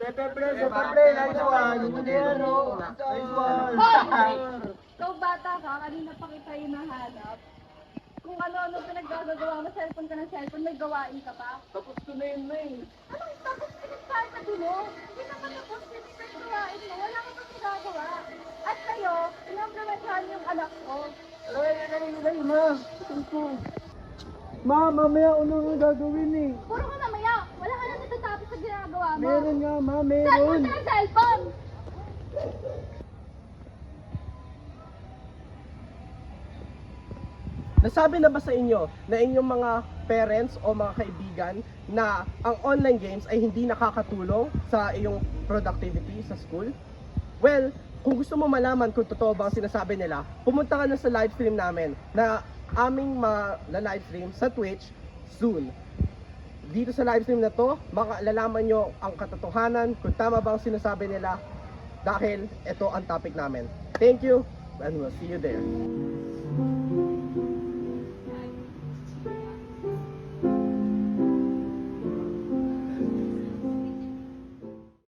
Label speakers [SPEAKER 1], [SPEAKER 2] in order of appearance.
[SPEAKER 1] Pepe, nice one. Dinero. Nice one.
[SPEAKER 2] Ikaw bata ka, kanina pa kita hinahanap. Kung ano-ano pinaggagawa mo, cellphone ka ng cellphone, may gawain ka pa.
[SPEAKER 1] Tapos ko na yun na eh.
[SPEAKER 2] Anong tapos pinagkain na dulo? Hindi naman tapos pinagkain mo, wala ka pa ginagawa. At kayo, inamplementhan yung anak ko.
[SPEAKER 1] Ay, ma. Ma, mamaya ko na nga gagawin eh.
[SPEAKER 2] Puro ka namaya, wala ka na natatapos sa ginagawa mo.
[SPEAKER 1] Meron nga, ma,
[SPEAKER 2] Saan mo
[SPEAKER 1] meron.
[SPEAKER 2] ka ng cellphone?
[SPEAKER 3] Nasabi na ba sa inyo na inyong mga parents o mga kaibigan na ang online games ay hindi nakakatulong sa iyong productivity sa school? Well, kung gusto mo malaman kung totoo ba ang sinasabi nila, pumunta ka na sa live stream namin na aming live stream sa Twitch soon. Dito sa live stream na to, makalalaman nyo ang katotohanan kung tama ba ang sinasabi nila dahil ito ang topic namin. Thank you and we'll see you there.